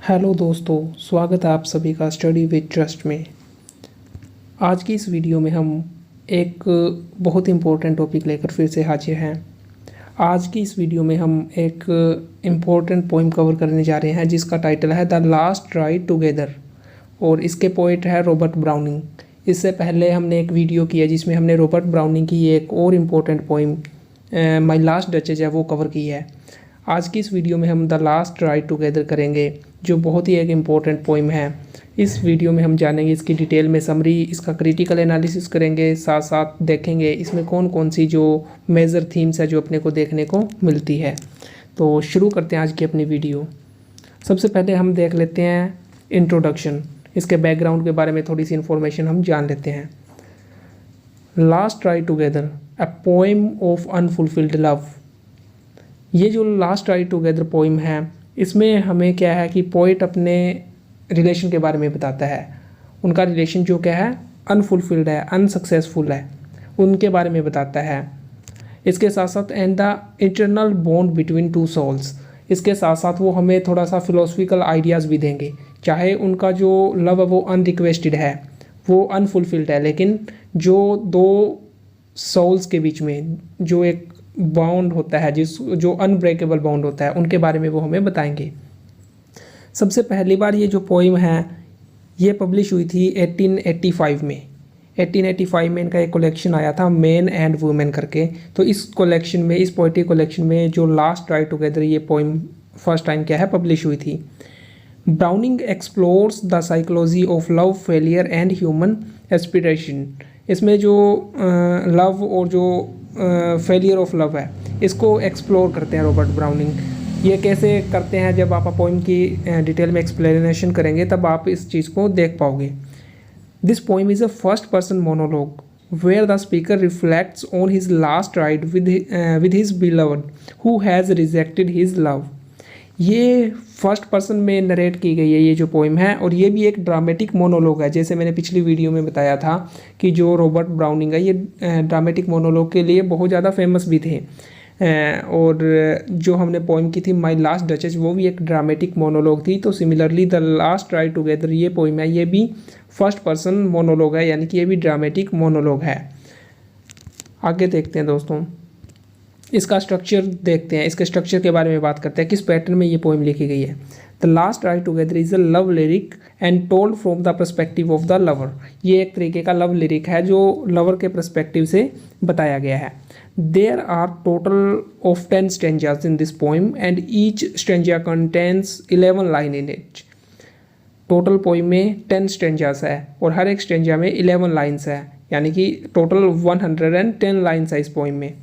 Hello दोस्तों, स्वागत है आप सभी का स्टडी विद ट्रस्ट में। आज की इस वीडियो में हम एक बहुत इम्पोर्टेंट टॉपिक लेकर फिर से हाजिर हैं। आज की इस वीडियो में हम एक इम्पोर्टेंट पोइम कवर करने जा रहे हैं जिसका टाइटल है द लास्ट राइड टुगेदर और इसके पोइट है रॉबर्ट ब्राउनिंग। इससे पहले हमने एक वीडियो किया जिसमें हमने रॉबर्ट ब्राउनिंग की एक और important poem my last duchess है वो कवर की है। आज की इस वीडियो में हम द लास्ट राइड टुगेदर करेंगे जो बहुत ही एक इम्पोर्टेंट पोइम है। इस वीडियो में हम जानेंगे इसकी डिटेल में समरी, इसका क्रिटिकल एनालिसिस करेंगे, साथ साथ देखेंगे इसमें कौन कौन सी जो मेजर थीम्स है जो अपने को देखने को मिलती है। तो शुरू करते हैं आज की अपनी वीडियो। सबसे पहले हम देख लेते हैं इंट्रोडक्शन, इसके बैकग्राउंड के बारे में थोड़ी सी इन्फॉर्मेशन हम जान लेते हैं। Last ride together a poem of unfulfilled love. ये जो लास्ट राइड टुगेदर पोइम है इसमें हमें क्या है कि पोइट अपने रिलेशन के बारे में बताता है। उनका रिलेशन जो क्या है अनफुलफिल्ड है, अनसक्सेसफुल है, उनके बारे में बताता है। इसके साथ साथ and the eternal bond between two souls, इसके साथ साथ वो हमें थोड़ा सा फिलोसफिकल आइडियाज़ भी देंगे। चाहे उनका जो लव है वो अनरिक्वेस्टेड है, वो अनफुलफिल्ड है, लेकिन जो दो सोल्स के बीच में जो एक बॉन्ड होता है, जो अनब्रेकेबल बॉन्ड होता है, उनके बारे में वो हमें बताएंगे। सबसे पहली बार ये जो पोइम है ये पब्लिश हुई थी 1885 में। 1885 में इनका एक कलेक्शन आया था मैन एंड वुमेन करके। तो इस कलेक्शन में, इस पोइट्री कलेक्शन में जो लास्ट राइड टुगेदर ये पोइम फर्स्ट टाइम क्या है पब्लिश हुई थी। Browning explores the psychology of love, failure and human aspiration. इसमें जो लव और जो फेलियर ऑफ लव है इसको एक्सप्लोर करते हैं रॉबर्ट ब्राउनिंग। ये कैसे करते हैं, जब आप पोइम की डिटेल में एक्सप्लेनेशन करेंगे तब आप इस चीज़ को देख पाओगे। This poem is a first person monologue where the speaker reflects on his last ride with his beloved who has rejected his love. ये फर्स्ट पर्सन में नरेट की गई है ये जो पोइम है, और ये भी एक ड्रामेटिक मोनोलॉग है। जैसे मैंने पिछली वीडियो में बताया था कि जो रॉबर्ट ब्राउनिंग है ये ड्रामेटिक मोनोलॉग के लिए बहुत ज़्यादा फेमस भी थे। और जो हमने पोइम की थी माई लास्ट डचेज वो भी एक ड्रामेटिक मोनोलॉग थी। तो similarly the last ride together ये पोइम है ये भी फर्स्ट पर्सन मोनोलॉग है, यानी कि ये भी ड्रामेटिक मोनोलॉग है। आगे देखते हैं दोस्तों, इसका स्ट्रक्चर देखते हैं, इसके स्ट्रक्चर के बारे में बात करते हैं, किस पैटर्न में ये पोइम लिखी गई है। The last ride together is a love lyric and told from the perspective of the lover. ये एक तरीके का लव लिरिक है जो लवर के पर्सपेक्टिव से बताया गया है। There are total of 10 stanzas in this poem and each stanza contains 11 line in it. Total poem में 10 स्टेंजास है और हर एक स्टेंजा में 11 लाइन्स है, यानी कि टोटल 110 लाइन्स है इस पोइम में।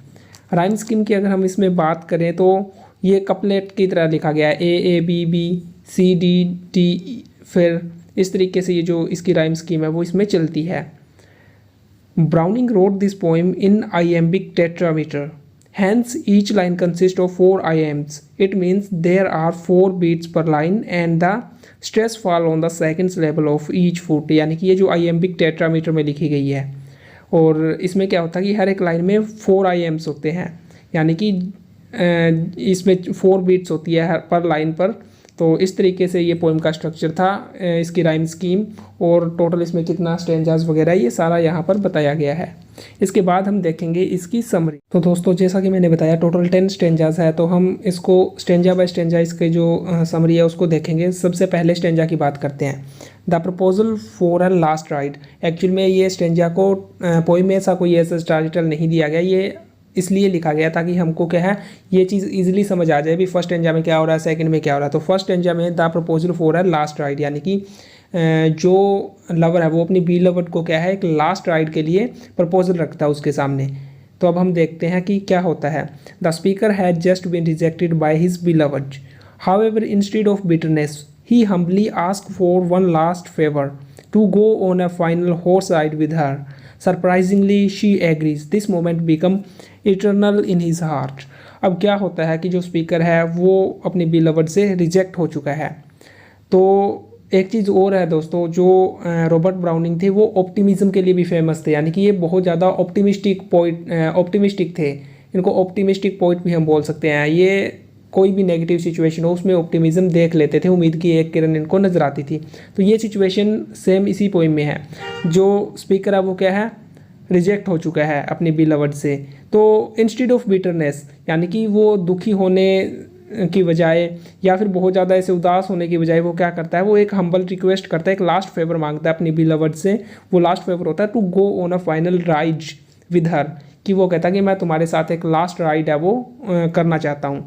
राइम स्कीम की अगर हम इसमें बात करें तो ये कपलेट की तरह लिखा गया है, A B B C D D, फिर इस तरीके से ये जो इसकी राइम स्कीम है वो इसमें चलती है। Browning wrote this poem in iambic tetrameter, hence each line consist of 4 iambs. It means there are 4 beats per line and the stress fall on the second level of each foot. यानी कि ये जो आइएम्बिक tetrameter में लिखी गई है, और इसमें क्या होता है कि हर एक लाइन में 4 आईएम्स होते हैं, यानी कि इसमें 4 बीट्स होती है हर पर लाइन पर। तो इस तरीके से ये पोइम का स्ट्रक्चर था, इसकी राइम स्कीम, और टोटल इसमें कितना स्टेंजाज वगैरह ये सारा यहाँ पर बताया गया है। इसके बाद हम देखेंगे इसकी समरी। तो दोस्तों जैसा कि मैंने बताया टोटल 10 स्टेंजाज है, तो हम इसको स्टेंजा बाय स्टेंजा इसके जो समरी है उसको देखेंगे। सबसे पहले स्टेंजा की बात करते हैं। The proposal for a last ride. Actual में ये स्टेंजा को पोइम में ऐसा कोई ऐसा टाइटल नहीं दिया गया, ये इसलिए लिखा गया ताकि हमको क्या है ये चीज़ इजीली समझ आ जाए भी फर्स्ट स्टेंजा में क्या हो रहा है, सेकंड में क्या हो रहा है। तो फर्स्ट स्टेंजा में the proposal for a last ride, यानी कि जो लवर है वो अपनी बी लवर्ड को क्या है एक लास्ट राइड के लिए प्रपोजल रखता है उसके सामने। तो अब हम देखते हैं कि क्या होता है। The speaker has just been rejected by his beloved, however instead of bitterness he humbly asked for one last favor, to go on a final horse ride with her. Surprisingly she agrees. This moment become eternal in his heart. अब क्या होता है कि जो speaker है वो अपनी beloved से रिजेक्ट हो चुका है। तो एक चीज़ और है दोस्तों, जो रॉबर्ट ब्राउनिंग थे वो ऑप्टिमिज्म के लिए भी फेमस थे, यानी कि ये बहुत ज़्यादा ऑप्टिमिस्टिक थे। इनको ऑप्टिमिस्टिक पोइट भी हम बोल सकते हैं। ये कोई भी नेगेटिव सिचुएशन हो उसमें ऑप्टिमिज्म देख लेते थे, उम्मीद की एक किरण इनको नजर आती थी। तो ये सिचुएशन सेम इसी पोइम में है। जो स्पीकर है वो क्या है, रिजेक्ट हो चुका है अपनी बिलवड से। तो इंस्टेड ऑफ बिटरनेस, यानी कि वो दुखी होने की बजाय या फिर बहुत ज़्यादा ऐसे उदास होने की बजाय वो क्या करता है, वो एक हम्बल रिक्वेस्ट करता है, एक लास्ट फेवर मांगता है अपनी बिलवड से। वो लास्ट फेवर होता है to go on a final ride with her, कि वो कहता है कि मैं तुम्हारे साथ एक लास्ट राइड है वो करना चाहता हूँ।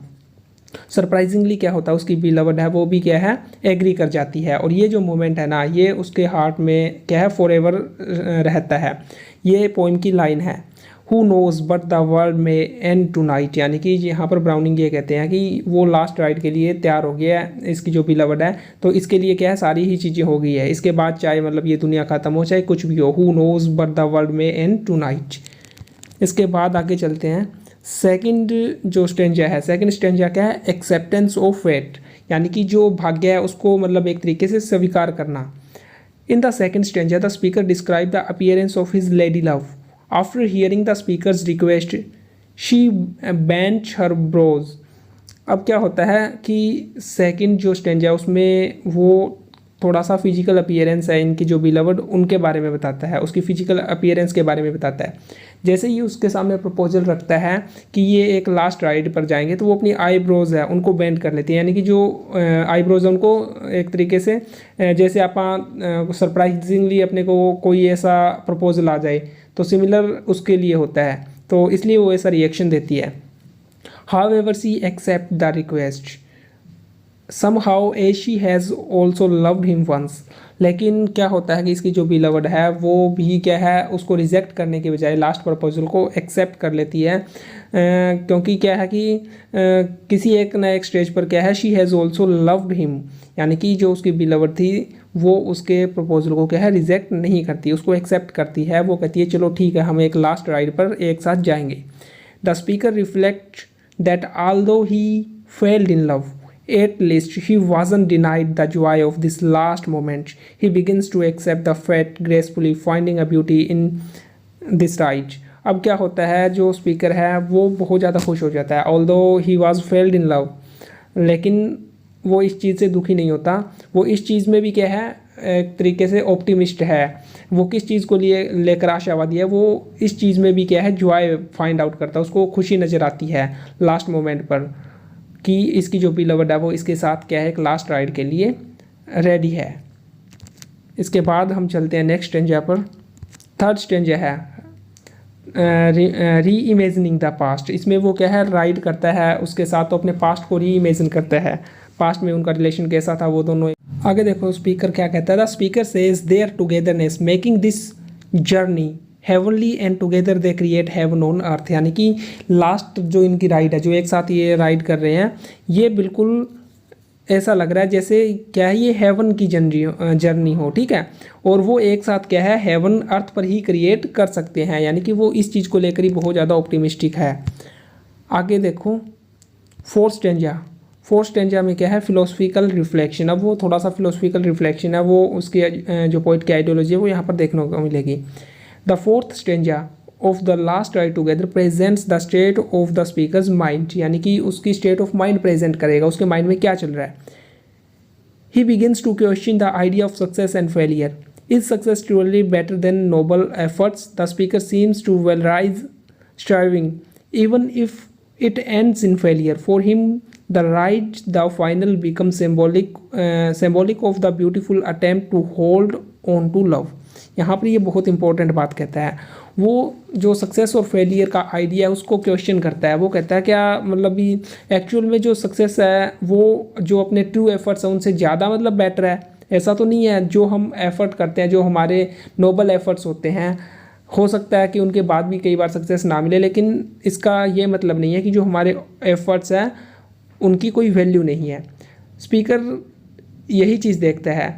सरप्राइजिंगली क्या होता है, उसकी बिलवड है वो भी क्या है, एग्री कर जाती है। और ये जो मोमेंट है ना, ये उसके हार्ट में क्या है, फॉरएवर रहता है। ये पोइम की लाइन है, who knows but the world may end tonight, यानी कि यहाँ पर ब्राउनिंग ये कहते हैं कि वो लास्ट राइड के लिए तैयार हो गया है, इसकी जो बिलवड है। तो इसके लिए क्या है, सारी ही चीज़ें हो गई है, इसके बाद चाहे मतलब ये दुनिया ख़त्म हो चाहे कुछ भी हो, who knows but the world may end tonight. इसके बाद आगे चलते हैं। सेकंड जो स्टेंजा है, सेकंड स्टेंजा क्या है, एक्सेप्टेंस ऑफ फेट, यानी कि जो भाग्य है उसको मतलब एक तरीके से स्वीकार करना। In the second stanza the speaker describe the appearance of his lady love. After hearing the speaker's request she bends her brows. अब क्या होता है कि सेकंड जो स्टेंजा है उसमें वो थोड़ा सा फिजिकल अपीयरेंस है इनकी जो बिलवड, उनके बारे में बताता है, उसकी फिजिकल अपीयरेंस के बारे में बताता है। जैसे ही उसके सामने प्रपोजल रखता है कि ये एक लास्ट राइड पर जाएंगे, तो वो अपनी आईब्रोज है उनको बेंड कर लेती है, यानी कि जो आईब्रोज है उनको एक तरीके से जैसे आप सरप्राइजिंगली अपने को कोई ऐसा प्रपोजल आ जाए तो सिमिलर उसके लिए होता है, तो इसलिए वो ऐसा रिएक्शन देती है। However she accept the request somehow as she has also loved him once। लेकिन क्या होता है कि इसकी जो बिलवड है वो भी क्या है, उसको रिजेक्ट करने के बजाय लास्ट प्रपोजल को एक्सेप्ट कर लेती है, क्योंकि क्या है कि किसी एक ना एक स्टेज पर क्या है, she has also loved him, यानी कि जो उसकी बिलवड थी वो उसके प्रपोजल को क्या है, रिजेक्ट नहीं करती, उसको एक्सेप्ट करती है। वो कहती है चलो ठीक है, हम एक लास्ट राइड पर एक साथ जाएंगे। The speaker reflect that although he failed in love, at least he wasn't denied the joy of this last moment. He begins to accept the fate gracefully, finding a beauty in this ride। अब क्या होता है, जो speaker है वो बहुत ज़्यादा खुश हो जाता है, although he was failed in love, लेकिन वो इस चीज़ से दुखी नहीं होता। वो इस चीज़ में भी क्या है, एक तरीके से ऑप्टिमिस्ट है। वो किस चीज़ को लिए लेकर आशावादी है, वो इस चीज़ में भी क्या है, जॉय फाइंड आउट करता है, उसको खुशी नज़र आती है लास्ट मोमेंट पर कि इसकी जो बिलवड है वो इसके साथ क्या है, एक लास्ट राइड के लिए रेडी है। इसके बाद हम चलते हैं नेक्स्ट स्टेंजा पर। थर्ड स्टेंजा है री इमेजिनिंग द पास्ट। इसमें वो क्या है, राइड करता है उसके साथ, तो अपने पास्ट को री इमेजिन करता है, पास्ट में उनका रिलेशन कैसा था वो दोनों। आगे देखो स्पीकर क्या कहता है, the speaker says their togetherness making this journey heavenly and together they create heaven on earth, यानी कि लास्ट जो इनकी राइड है, जो एक साथ ये राइड कर रहे हैं, ये बिल्कुल ऐसा लग रहा है जैसे क्या है, ये हेवन की जर्नी हो, ठीक है। और वो एक साथ क्या है, हेवन अर्थ पर ही क्रिएट कर सकते हैं, यानी कि वो इस चीज़ को लेकर ही बहुत ज़्यादा ऑप्टिमिस्टिक है। आगे देखो फोर्थ स्टेंजा। फोर्थ स्टेंजा में क्या है, फिलोसफिकल रिफ्लेक्शन। अब वो थोड़ा सा फिलोसफिकल रिफ्लेक्शन है, वो उसकी जो पोइट की आइडियोलॉजी है वो यहाँ पर देखने को मिलेगी। The fourth stanza of the last ride together presents the state of the speaker's mind, यानी कि उसकी state of mind present करेगा, उसके mind में क्या चल रहा है। He begins to question the idea of success and failure. Is success truly better than noble efforts? The speaker seems to valorize striving, even if it ends in failure. For him, the ride, the final, becomes symbolic of the beautiful attempt to hold on to love। यहाँ पर ये बहुत important बात कहता है, वो जो success और फेलियर का आइडिया है उसको क्वेश्चन करता है। वो कहता है क्या मतलब भी एक्चुअल में जो सक्सेस है वो जो अपने ट्रू एफर्ट्स हैं उनसे ज़्यादा मतलब बेटर है, ऐसा तो नहीं है। जो हम एफर्ट करते हैं, जो हमारे नोबल एफर्ट्स होते हैं, हो सकता है कि उनके बाद भी कई बार सक्सेस ना मिले, लेकिन इसका ये मतलब नहीं है कि जो हमारे एफर्ट्स हैं उनकी कोई वैल्यू नहीं है। स्पीकर यही चीज़ देखता है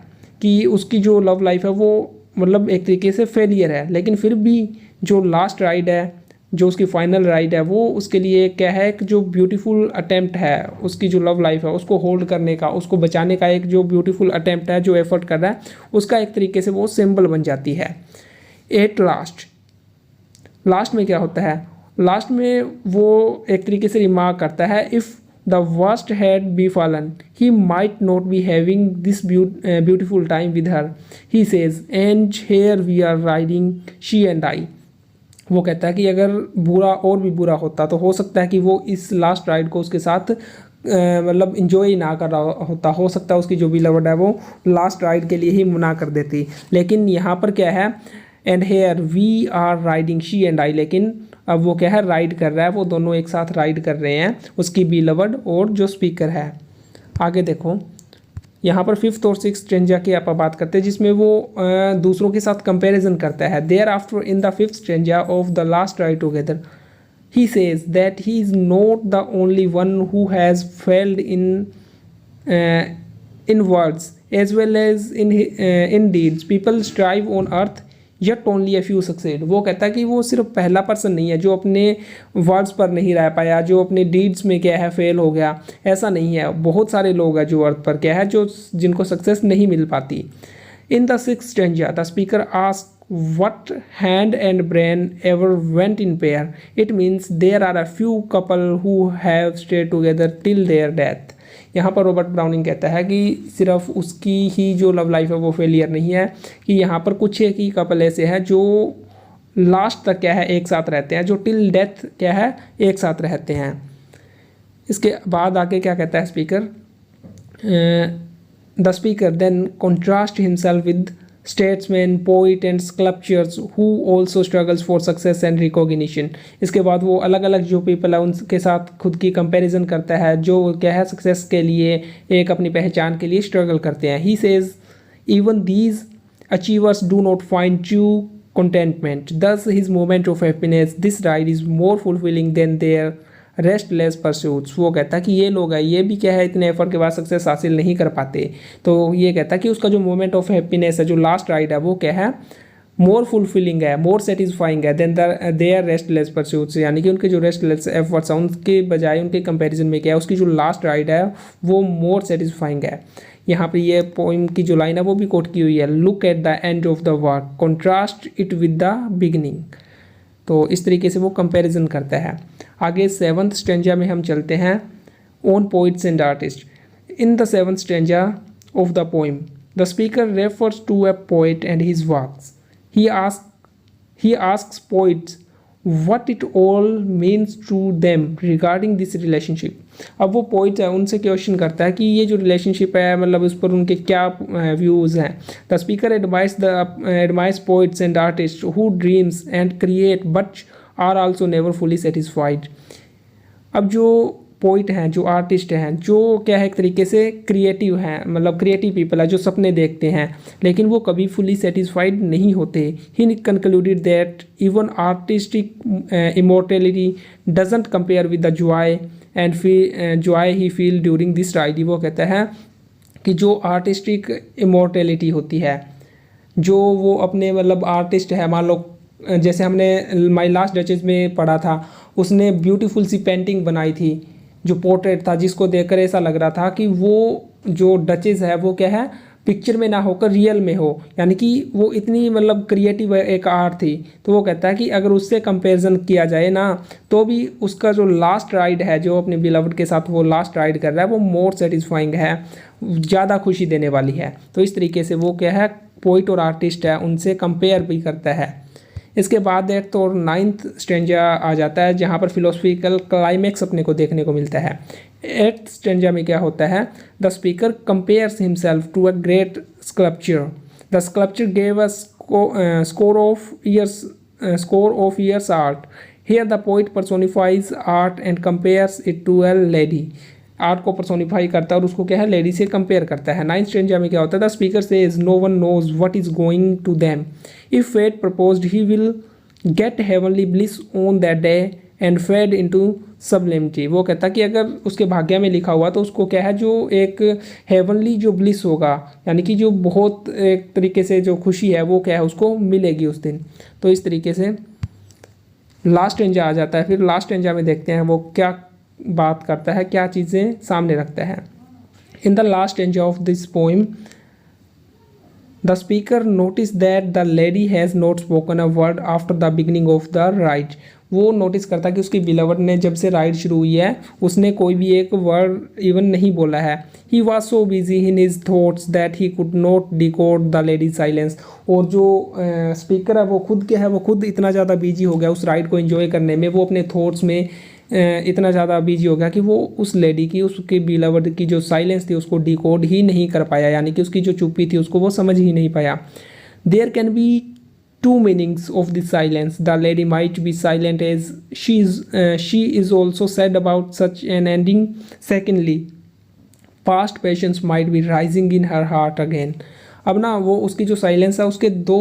कि उसकी जो लव लाइफ है वो मतलब एक तरीके से फेलियर है, लेकिन फिर भी जो लास्ट राइड है, जो उसकी फाइनल राइड है, वो उसके लिए क्या है, एक जो ब्यूटीफुल अटेम्प्ट है, उसकी जो लव लाइफ है उसको होल्ड करने का, उसको बचाने का एक जो ब्यूटीफुल अटेम्प्ट है, जो एफर्ट कर रहा है, उसका एक तरीके से वो सिंबल बन जाती है। एट लास्ट में क्या होता है, लास्ट में वो एक तरीके से रिमार्क करता है, if the worst had befallen. He might not be having this beautiful time with her, he says, and here we are riding, she and I. वो कहता है कि अगर बुरा और भी बुरा होता तो हो सकता है कि वो इस लास्ट राइड को उसके साथ मतलब इन्जॉय ना कर रहा होता, हो सकता है उसकी जो बिलवड है वो लास्ट राइड के लिए ही मना कर देती। लेकिन यहाँ पर क्या है, and here we are riding she and I, लेकिन अब वो क्या है, राइड कर रहा है, वो दोनों एक साथ राइड कर रहे हैं, उसकी बिलवड और जो स्पीकर है। आगे देखो, यहाँ पर फिफ्थ और सिक्स स्ट्रेंजा की आप बात करते हैं, जिसमें वो दूसरों के साथ कंपैरिजन करता है। Thereafter in the fifth stanza of the last ride together he says that he is not the only one who has failed in words as well as in deeds. People strive on earth yet only a few succeed. वो कहता है कि वो सिर्फ पहला person नहीं है जो अपने वर्ड्स पर नहीं रह पाया, जो अपने डीड्स में क्या है फेल हो गया, ऐसा नहीं है। बहुत सारे लोग हैं जो अर्थ पर क्या है, जो जिनको सक्सेस नहीं मिल पाती। In the sixth stanza, the speaker asks what hand and brain ever went in pair. It means there are a few couple who have stayed together till their death. यहाँ पर रॉबर्ट ब्राउनिंग कहता है कि सिर्फ उसकी ही जो love life है वो फेलियर नहीं है, कि यहाँ पर कुछ एक ही कपल ऐसे हैं जो लास्ट तक क्या है एक साथ रहते हैं, जो टिल डेथ क्या है एक साथ रहते हैं। इसके बाद आगे क्या कहता है speaker, The speaker then contrasts himself with statesmen, poet and sculptors who also struggles for success and recognition. इसके बाद वो अलग अलग जो पीपल है उनके साथ खुद की कंपैरिजन करता है, जो क्या है सक्सेस के लिए, एक अपनी पहचान के लिए स्ट्रगल करते हैं। He says even these achievers do not find true contentment. Thus his moment of happiness, this ride is more fulfilling than their restless pursuits. वो कहता है कि ये लोग हैं, ये भी क्या है इतने एफर्ट के बाद सक्सेस हासिल नहीं कर पाते। तो ये कहता है कि उसका जो मोमेंट ऑफ हैप्पीनेस है, जो लास्ट राइड है, वो क्या है मोर फुलफिलिंग है, मोर सेटिस्फाइंग है देन देयर रेस्टलेस परस्यूट्स। यानी कि उनके जो रेस्टलेस एफर्ट्स हैं उनके बजाय उनके कंपैरिजन में क्या है उसकी जो लास्ट राइड है वो मोर सेटिस्फाइंग है। यहाँ पे ये पोइम की जो लाइन है वो भी कोट की हुई है, look at the end of the work, contrast it with the beginning. तो इस तरीके से वो कंपैरिजन करता है। आगे सेवंथ स्टेंजा में हम चलते हैं, on poets and artist. In the seventh stanza of the poem the speaker refers to a poet and his works. He asks poets what it all means to them regarding this relationship. अब वो poet है उनसे question करता है कि ये जो relationship है मतलब उस पर उनके क्या व्यूज़ हैं। The speaker admires poets and artist who dreams and create but are also never fully satisfied. अब जो पोइट हैं, जो आर्टिस्ट हैं, जो क्या है एक तरीके से क्रिएटिव हैं, मतलब क्रिएटिव पीपल है जो सपने देखते हैं लेकिन वो कभी फुली सेटिस्फाइड नहीं होते। He concluded that even artistic immortality doesn't compare with the joy and joy he feel during this ride. वो कहता है कि जो आर्टिस्टिक इमोर्टेलिटी होती है, जो वो अपने मतलब आर्टिस्ट है, मान लो जैसे हमने माई लास्ट डचेस में पढ़ा था, उसने ब्यूटीफुल सी पेंटिंग बनाई थी जो पोर्ट्रेट था, जिसको देखकर ऐसा लग रहा था कि वो जो डचेस है वो क्या है पिक्चर में ना होकर रियल में हो, यानी कि वो इतनी मतलब क्रिएटिव एक आर्ट थी। तो वो कहता है कि अगर उससे कंपैरिजन किया जाए ना तो भी उसका जो लास्ट राइड है, जो अपने बिलवड के साथ वो लास्ट राइड कर रहा है, वो मोर सेटिस्फाइंग है, ज़्यादा खुशी देने वाली है। तो इस तरीके से वो क्या है पोइट और आर्टिस्ट है उनसे कंपेयर भी करता है। इसके बाद एट्थ और नाइन्थ स्टेंजा आ जाता है जहाँ पर फिलोसफिकल क्लाइमैक्स अपने को देखने को मिलता है। एट्थ स्टेंजा में क्या होता है, the speaker compares himself to a great sculpture. The sculpture gave a score of years art. Here the poet personifies art and compares it to a lady. Art को पर्सोनिफाई करता है और उसको क्या है लेडी से कंपेयर करता है। नाइन्थ स्टेंजा में क्या होता है, the speaker says no one knows what is going to them. If fate proposed he will get heavenly bliss on that day and fade into sublimity. वो कहता है कि अगर उसके भाग्य में लिखा हुआ तो उसको क्या है जो एक हेवनली जो ब्लिस होगा, यानी कि जो बहुत एक तरीके से जो खुशी है वो क्या है उसको मिलेगी उस दिन। तो इस तरीके से लास्ट स्टेंजा आ जाता है। फिर लास्ट स्टेंजा में देखते हैं वो क्या बात करता है, क्या चीज़ें सामने रखता है। In the last stanza of this poem the speaker notice that the lady has not spoken a word after the beginning of the ride. वो नोटिस करता कि उसकी बिलवर्ड ने जब से राइड शुरू हुई है उसने कोई भी एक वर्ड इवन नहीं बोला है। He was so busy in his thoughts that he could not decode the lady silence. और जो स्पीकर है वो खुद क्या है, वो खुद इतना ज़्यादा बिजी हो गया उस राइड को एंजॉय करने में, वो अपने थॉट्स में इतना ज़्यादा बिजी हो गया कि वो उस लेडी की, उसके बिलवर्ड की जो साइलेंस थी उसको डिकोड ही नहीं कर पाया, यानी कि उसकी जो चुप्पी थी उसको वो समझ ही नहीं पाया। There can be two meanings of this silence. The lady might be silent as she is also sad about such an ending. Secondly, past passions might be rising in her heart again. अब ना वो उसकी जो silence है उसके दो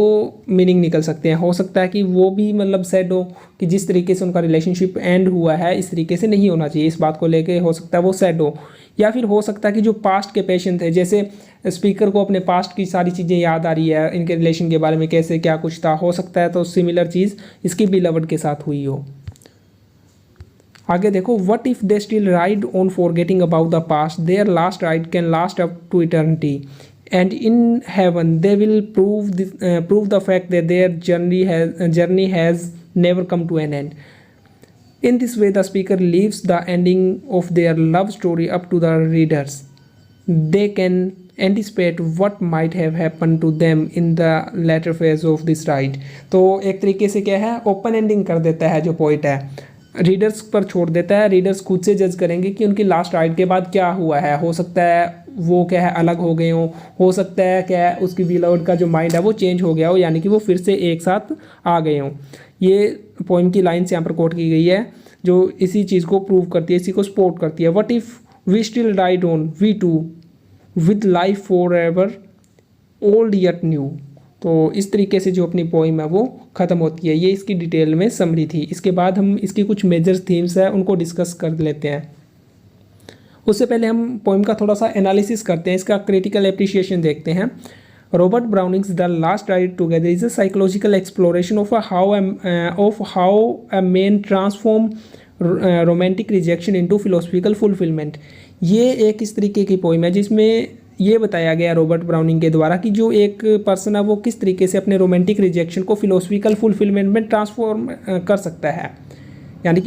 meaning निकल सकते हैं। हो सकता है कि वो भी मतलब सैड हो कि जिस तरीके से उनका रिलेशनशिप एंड हुआ है इस तरीके से नहीं होना चाहिए, इस बात को लेके हो सकता है वो सैड हो। या फिर हो सकता है कि जो पास्ट के पेशेंट थे, जैसे स्पीकर को अपने पास्ट की सारी चीज़ें याद आ रही है, इनके रिलेशन के बारे में कैसे क्या कुछ था, हो सकता है तो सिमिलर चीज़ इसकी बिलवर्ड के साथ हुई हो। आगे देखो, what if they still ride on forgetting about the past, their last ride can last up to eternity and in heaven they will prove the fact that their journey has never come to an end. In this way, the speaker leaves the ending of their love story up to the readers. They can anticipate what might have happened to them in the latter phase of this ride. तो एक तरीके से क्या है, open ending कर देता है जो पोइट है, रीडर्स पर छोड़ देता है। रीडर्स खुद से जज करेंगे कि उनकी लास्ट राइड के बाद क्या हुआ है। हो सकता है वो क्या है अलग हो गए हो सकता है क्या है उसकी बिलवर्ड का जो माइंड है वो चेंज हो गया हो, यानी कि वो फिर से एक साथ आ गए हों। ये पोइम की लाइन्स यहाँ पर कोट की गई है जो इसी चीज़ को प्रूव करती है, इसी को सपोर्ट करती है। What if we still ride on we two with life for ever old yet new. तो इस तरीके से जो अपनी पोइम है वो ख़त्म होती है। ये इसकी डिटेल में समरी थी। इसके बाद हम इसकी कुछ मेजर थीम्स है उनको डिस्कस कर लेते हैं। उससे पहले हम पोइम का थोड़ा सा एनालिसिस करते हैं, इसका क्रिटिकल एप्रिसिएशन देखते हैं। Robert Browning's The Last Ride Together is a psychological exploration of how a man transform romantic rejection into philosophical fulfillment। ये एक इस तरीके की पोइम है जिसमें ये बताया गया रॉबर्ट ब्राउनिंग के द्वारा कि जो एक पर्सन है वो किस तरीके से अपने रोमांटिक रिजेक्शन को फिलोसफिकल फुलफिलमेंट में ट्रांसफॉर्म कर सकता है। यानी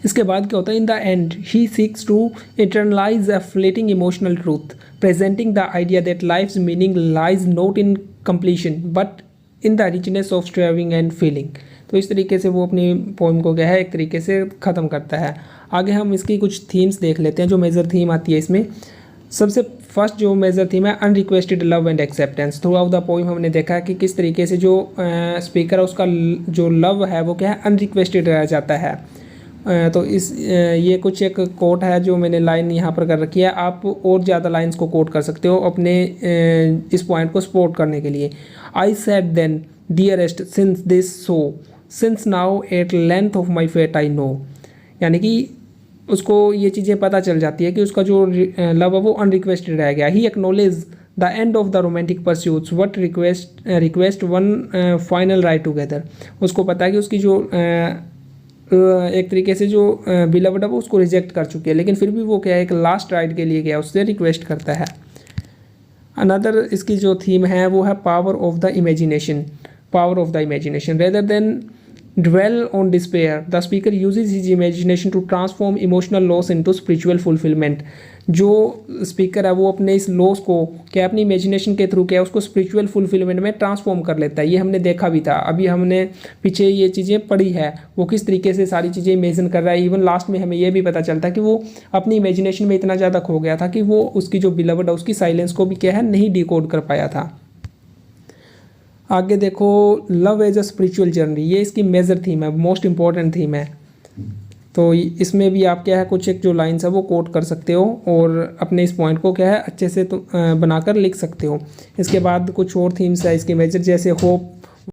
इसके बाद क्या होता है, in the end he seeks to internalise a fleeting emotional truth presenting the idea that life's meaning lies not in completion but in the richness of striving and feeling. तो इस तरीके से वो अपनी पोइम को क्या है एक तरीके से ख़त्म करता है। आगे हम इसकी कुछ थीम्स देख लेते हैं, जो मेजर थीम आती है इसमें। सबसे फर्स्ट जो मेजर थीम है unrequested love and acceptance. Throughout the poem हमने देखा कि किस तरीके से जो स्पीकर है उसका जो लव है वो क्या है अनरिक्वेस्टेड रह जाता है। तो ये कुछ एक कोट है जो मैंने लाइन यहाँ पर कर रखी है, आप और ज़्यादा लाइंस को कोट कर सकते हो अपने इस पॉइंट को सपोर्ट करने के लिए। I said then dearest since this so since now at length of my fate I know. यानी कि उसको ये चीज़ें पता चल जाती है कि उसका जो लव है वो अनरिक्वेस्टेड रह गया। He acknowledge the end of the romantic pursuits what request one final ride together. उसको पता है कि उसकी जो एक तरीके से जो बिलवड है वो उसको रिजेक्ट कर चुकी है, लेकिन फिर भी वो क्या है एक लास्ट राइड के लिए गया, उससे रिक्वेस्ट करता है। अनदर इसकी जो थीम है वो है power of the imagination. Power of the imagination rather than dwell on despair, the speaker uses his imagination to transform emotional loss into spiritual fulfillment। जो स्पीकर है वो अपने इस लॉस को क्या अपनी इमेजिनेशन के थ्रू क्या उसको स्पिरिचुअल फुलफिलमेंट में ट्रांसफॉर्म कर लेता है। ये हमने देखा भी था, अभी हमने पीछे ये चीज़ें पढ़ी है, वो किस तरीके से सारी चीज़ें इमेजिन कर रहा है। इवन लास्ट में हमें ये भी पता चलता है कि वो अपनी इमेजिनेशन में इतना ज़्यादा खो गया था कि वो उसकी जो बिलवड है उसकी साइलेंस को भी क्या है नहीं डिकोड कर पाया था। आगे देखो, love as a spiritual journey, ये इसकी मेजर थीम है, मोस्ट इंपॉर्टेंट थीम है। तो इसमें भी आप क्या है कुछ एक जो लाइन्स है वो कोट कर सकते हो और अपने इस पॉइंट को क्या है अच्छे से तो बनाकर लिख सकते हो। इसके बाद कुछ और थीम्स है इसकी मेजर, जैसे होप